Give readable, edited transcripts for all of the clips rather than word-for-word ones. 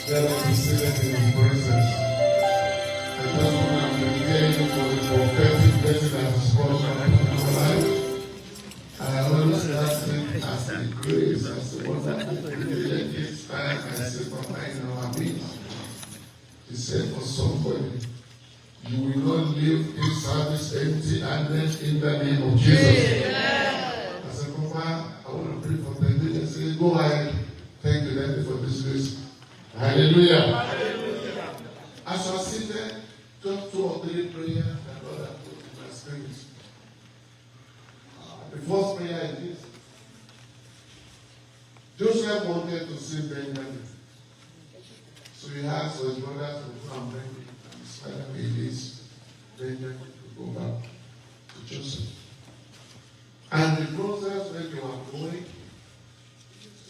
Let us be seated in His presence. I just want to prepare you for the prophetic blessing that has come upon your life. I always ask Him as the grace, as the wonderful privilege this time I say for mine our midst. He said for somebody, you will not leave this service empty-handed in the name of Jesus. Yeah. I said, Papa, I want to pray for them. They say, go ahead. Thank you, Daddy, for this grace. Hallelujah. Hallelujah. As I sit there, just 2 or 3 prayers that God has put in my spirit. The first prayer is this. Joseph wanted to see Benjamin. So he asked his brothers to come and bring him. And his father released Benjamin to go back to Joseph. And the process when they were going,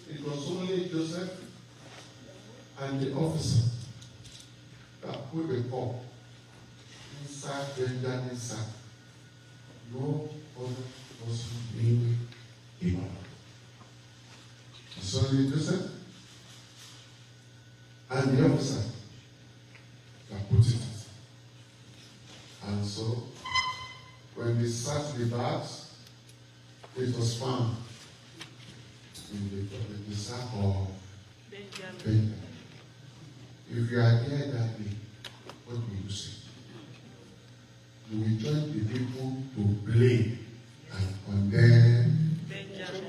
it was only Joseph and the officer that put the cup inside Benjamin's sack. No other person knew him. It's only Joseph and the officer that put it. And so, when they searched the bags, it was found in the sack of Benjamin. If you are here that day, what will you say? You will join the people to blame and condemn Benjamin.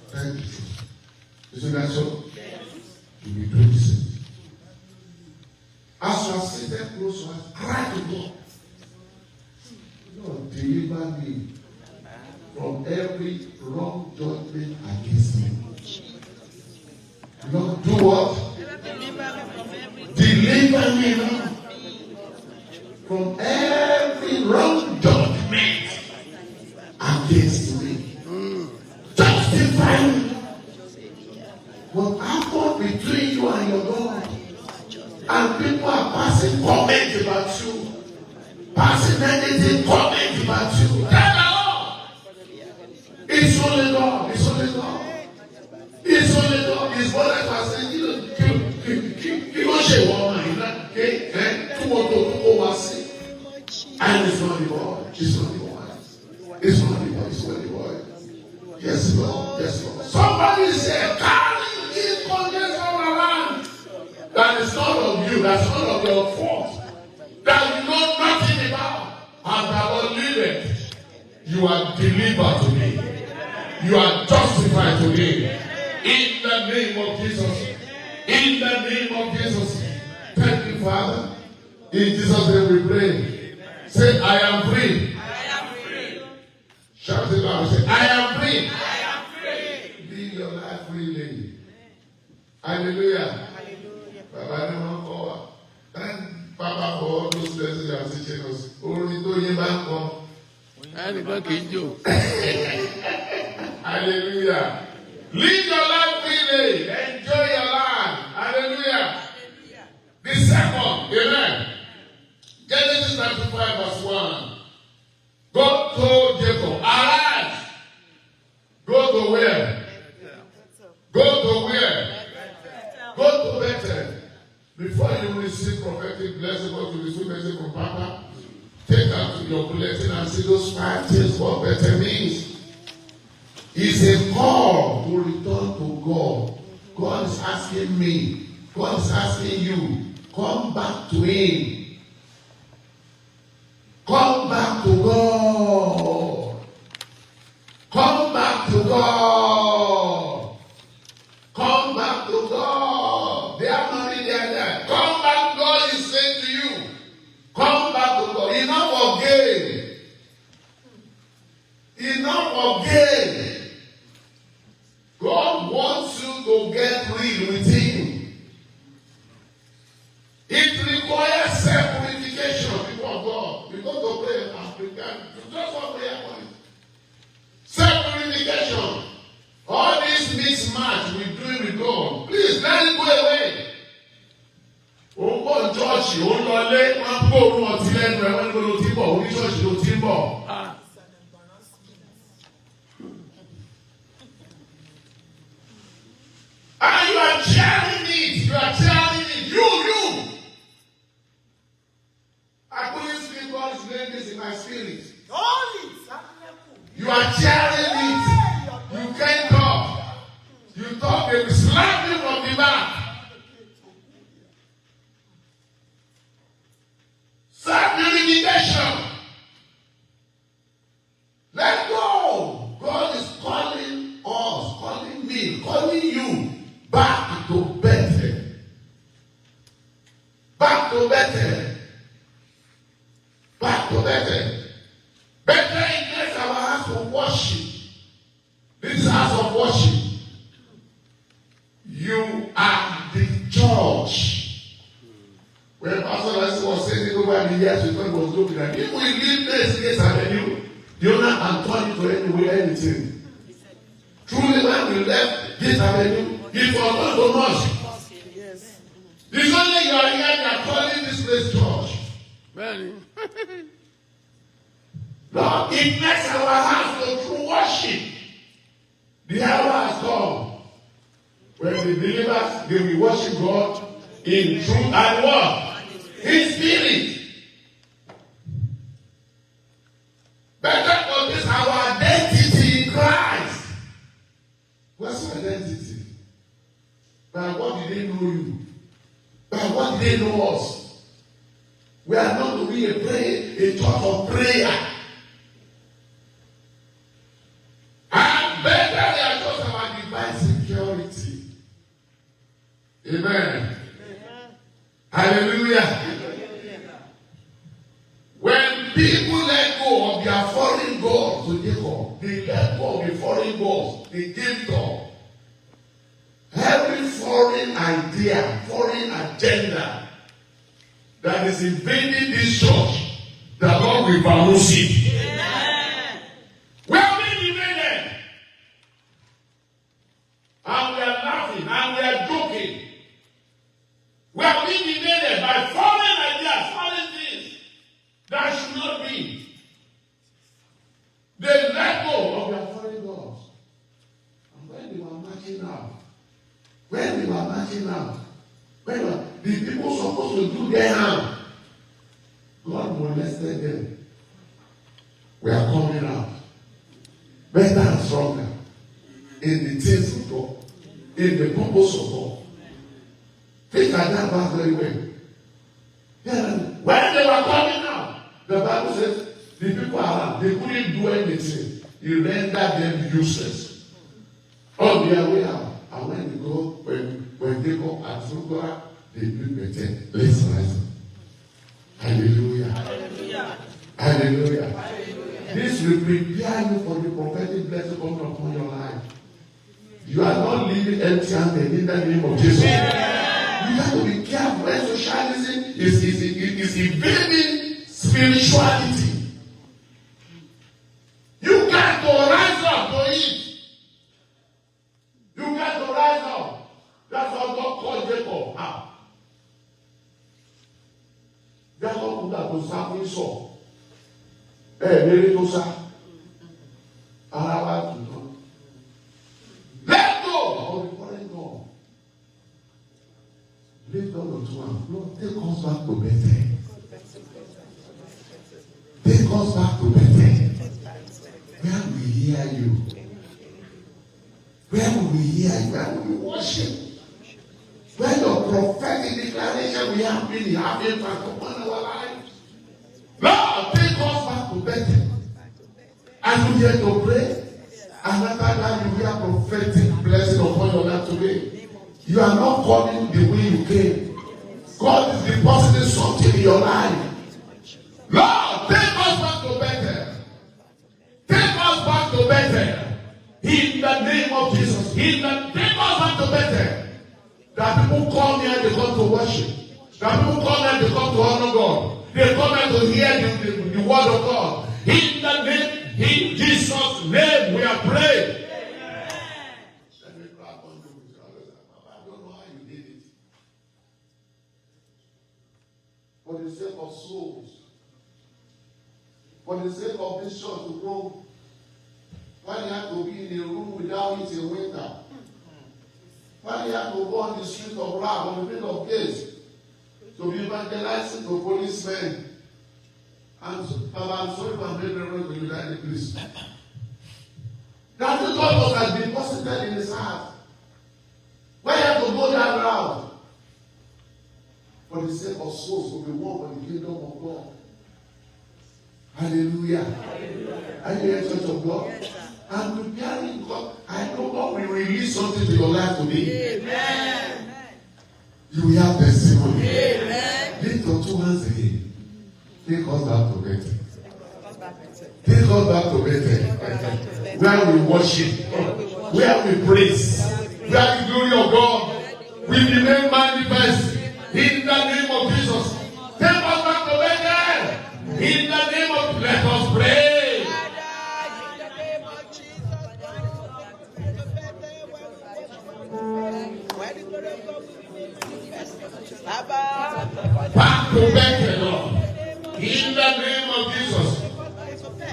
Thank you. Isn't that so? Yes. You will do the same. As you are seated close to us, cry to God. Lord, deliver me from every wrong judgment against me. Lord, do what? Deliver me now from every wrong judgment against me. Justify me. What happened between you and your God? And people are passing comments about you. Passing negative comments about you. It's only God. It's only God. It's only God. His brothers are saying, you don't say woman, you know, okay? And it's not the boy. It's not the boy. It's not the boy. It's not the boy. Yes, Lord. Yes, Lord. Somebody said, carry this goodness all around. That is not of you. That's not of your fault. That you know nothing about. And that will leave it. You are delivered today. You are justified today. In the name of Jesus. In the name of Jesus. Thank you, Father. In Jesus' name we pray. Say, I am free. I am free. Shout it out. Say, I am free. I am free. Live your life freely. Hallelujah. Hallelujah. Baba never call. Thank Papa for all those lessons you are teaching us. Only to you back home. Hallelujah. Live your life freely. Enjoy your life. Hallelujah. The second, amen. Genesis 35 verse 1. God told Jacob, arise. Go to where? Go to where? Go to Bethel. Before you receive prophetic blessing, or you receive blessing from Papa, take out your bulletin and see those 5 things what Bethel means. It's a call to return to God. God is asking me. God is asking you. Come back to Him. Come back to God. Come back to God. Come back to God. They are not in there. Come back, God is saying to you. Come back to God. Enough of game. Enough of game. God wants you to get real with Him. It requires self-purification before God. You go to pray and prepare. You just want prayer point. Self-purification. All this mismatch we do with God, please let it go away. Ó pọ̀ chọ́ọ̀chì, ó lọlé, wọ́n kó orun ọtí lẹ́nu ẹ̀, wọ́n ní kó ló ti bọ̀, oní chọ́ọ̀chì ló ti bọ̀. And you are cheering it. You are cheering it. You God is laying this in my spirit. Holy. You are cheering it. You can't talk. You talk, they will slap you from the back. Self-purification. Let go. God is calling us, calling me, calling you back to Bethel. Back to Bethel. Back to Bethel. Bethel is our house of worship. This house of worship. You are the church. When Pastor Leslie was saying it over the years, we thought it was looking at if we leave this avenue, you're not turn it to anywhere, anything. Truly, when we left this avenue, it was not so much. Yes. It's only you are here, you are calling this place church. Lord, it makes our house to true worship. The hour has come when the believers they will worship God in truth and what? In spirit. Better for this our identity in Christ. What's your identity? By what did they know you? By what did they know us? We are not to be a church of prayer. And better they are just our divine security. Amen. Hallelujah. When people let go of their foreign gods to Jacob, they let go of the foreign gods, they gave it up. Every foreign idea, foreign agenda that is invading this church, the Lord will balance it. We are being invaded. And we are laughing and we are joking. We are being invaded by foreign ideas, foreign things that should not be. They let go of their foreign gods. And when they were marching out, when the people supposed to do their harm, God molested them. We are coming out better and stronger in the things of God, in the purpose of God. Think at that back very well. Yeah, when they were coming out, the Bible says the people around, they couldn't do anything. He rendered them useless. On their way out. And when they go, when they go at Zugora, they do better. Let's rise. Hallelujah. Hallelujah. Hallelujah. Hallelujah. This will prepare you for the prophetic blessing coming upon your life. You are not living empty-handed in the name of Jesus. Yeah. You have to be careful when socialism is invading spirituality. You got to rise up to it. You got to rise up. That's what God called Jacob out. Jacob could have been something so. Let go of the foreign God. Lift on the one. Lord, take us back to Bethel. Take us back to Bethel. Where we hear you. Where will we hear you? Where will we worship? Where your prophetic declaration we have been having upon our lives. Lord, take us back to Bethel. As you get to pray, another time you hear prophetic blessing upon your life today. You are not coming the way you came. God is depositing something in your life. Lord, take us back to Bethel. Take us back to Bethel. In the name of Jesus. Take us back to Bethel. That people come here, they come to worship. That people come here, they come to honor God. They come here to hear the word of God. In the name, in Jesus' name, we are praying. Let me clap on you. I don't know how you did it. For the sake of souls. For the sake of this church to grow. Why you have to be in a room without it in winter? Why you have to go on the street of Rab, on the field of gates, to be evangelizing to policemen I'm sorry for making reference when you die in the place. That the God was has been deposited in his heart. Why you have to go that route? For the sake of souls will be won for the kingdom of God. Hallelujah. Are you here, Church of God? Yes, I'm preparing God. I know God will release something to your life today. Amen. You will have testimony. Amen. Lift your 2 hands again. Take us back to Bethel. Take us back to Bethel. Where we worship, where we praise, where the glory of God will be made manifest in the name of Jesus. Take us back to Bethel. In the name of, let us pray. In the name of Jesus. Where the glory of God will be manifest. Back to Bethel, Lord. In the name of Jesus.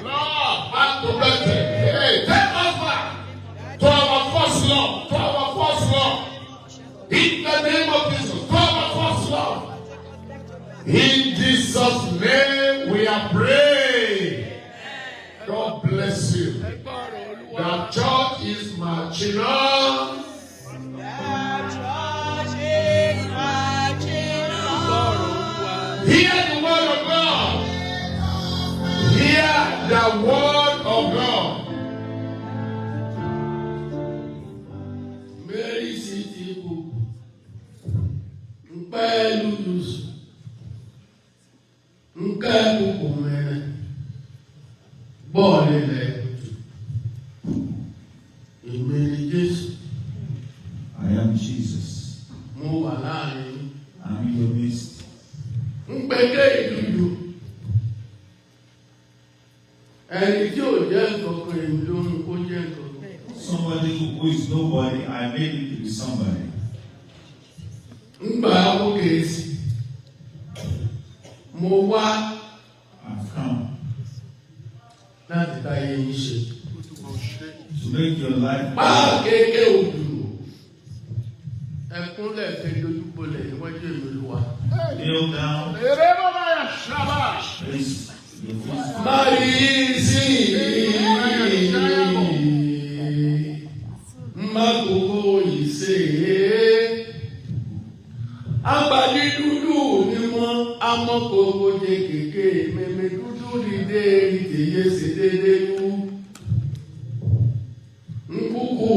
Lord, back to Bethel. Hey, take us back to our first love. To our first love. In the name of Jesus. To our first love. In Jesus' name we are praying. God bless you. The church is marching on. Hear the word of God. Hear the word of God. Mary City Book. Mpelus. Nkabukumene. Bolele. Emeri Jesu. I am Jesus. Mo wà láàrin. I'm in your midst. Ngbẹ́kẹ̀ ìdúdú. Ẹni tí ò jẹ́ nǹkankan èmi ló ń kó jẹ́ nǹkankan. Somebody who is nobody, I made him to be somebody. Ngbà awókè sí. Mo wá I've come láti táyé yín ṣe. to make your life Bá kéèké òdù. Ẹkúnlẹ̀ fẹ́ dojúbolẹ̀ níwájú èmi Olúwa. kneel down, Èrè bàbá yà sábà. place your feet. Mari sí Makoko ìṣe. Agbadi dúdú ni wọ́n amọ́kòkò jẹ kéèké. Mẹ̀mẹ̀ dúdú dìde ìdíyẹ sí dédé kú. Nkúkú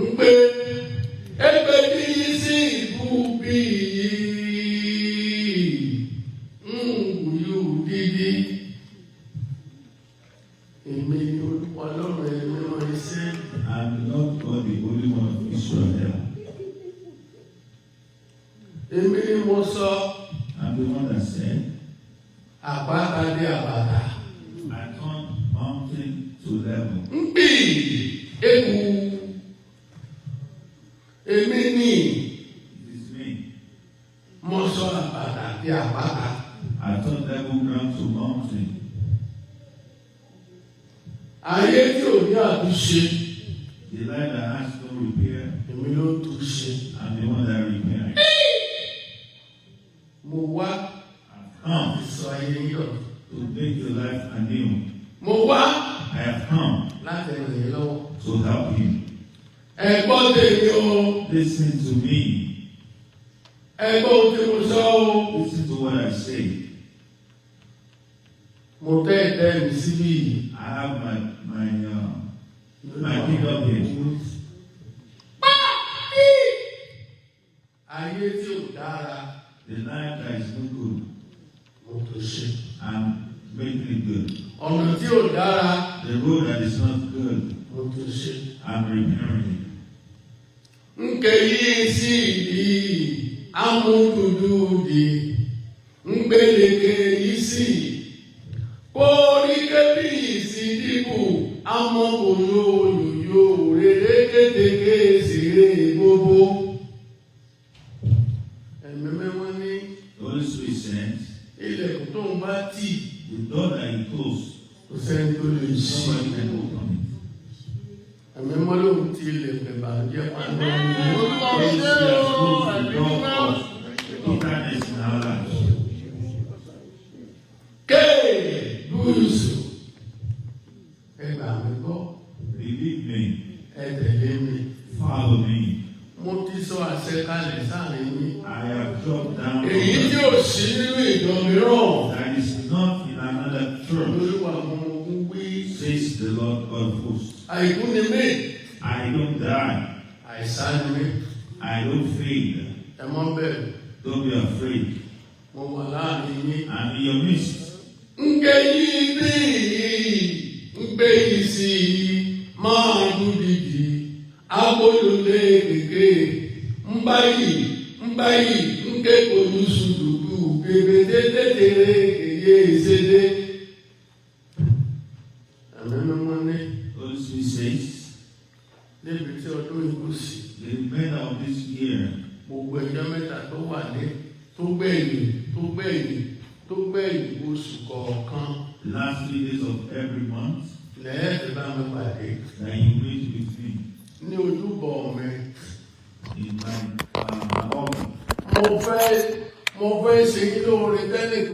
ńpé ẹgbẹ́ bí sí ìlú bí ngùyù dídí. Èmi ni Olúwa lọ́rùn ẹ̀mí wọn iṣẹ́. I'm not God, the Holy One of Israel. Èmi ni mo sọ I'm the one that said, àpáta dé àpáta. I turn mountain to level. Ngbì ewu. Èmi ni It is me. mo sọ àpáta dé àpáta. I turn level ground to mountain. Ayé tí ò ní àtúnṣe. The life that has no repair, Èmi ló tún ṣe. I'm the one that repairs. Mo wá I've come sọ ayé yín lọ. to make your life anew. Mo wá I have come láti ràn yín lọ́wọ́. to help you. Ẹ gbọ́ tèmi o. Listen to me. Ẹ gbọ́ ohun tí mo sọ o. Listen to what I say. Mo tẹ́ ẹ̀tẹ́ mi síbí yìí. I have my pickup here. Ayé tí ò dára The life that is no good, mo tó ṣe. I'm making it good. Ọ̀nà tí ò dára The road that is not good, mo tó ṣe. I'm repairing it. Nke yìí sí ìdí amúdúdú ngbéleke yìí sí. Oríkè bí ìsìdìbò amọ̀kòyò yòyò rere kétéké sèré gbogbo. Ẹ̀mí mẹ́wọ́n ní The Holy Spirit says, ilẹ̀kùn tó ń bá tì the door that you close, kò sẹ́ni tó lè ṣí. nobody can open Ẹ̀mí mọ́ lóhun ti ilẹ̀kùn ìbànújẹ́ pàdé. it. Please, we have closed the door of bitterness in our lives. Ké Yusuf. Ẹ gbà mí gbọ́. Believe me. Ẹ tẹ̀lé mi. Follow me. Mo ti sọ àṣẹ kalẹ̀ sáàrin yín. I have dropped down. Èyí tí ò sí nínú ìjọ mìíràn. That is not in another church. Olúwa àwọn ogun wí. Says the Lord of hosts. Àìkú ni mí. I don't die. Àìsàn ni mí. I don't fail. Ẹ mọ́ bẹ̀rù. Don't be afraid. Mo wà láàrin yín. I'm in your midst. Ngbé yìí bí ngbé yìí sí máa dúdìdì agbólólé kékeré mbáyì nké olùsùdùkú bèbè tètèrè èyí ìṣèdè. Àmì mímọ́ ní Holy Spirit says, níbi tí ọdún ikú sí. the remainder of this year, Gbogbo ẹjọ́ mẹ́ta tó wà ní tó gbẹ̀yìn oṣù kọ̀ọ̀kan. the last 3 days of every month, Lẹ́ẹ̀dì bá mi pàdé that you meet with me ní ojúbọ mi. in my home. Mo fẹ́ ṣe kí lóore tẹ́lẹ̀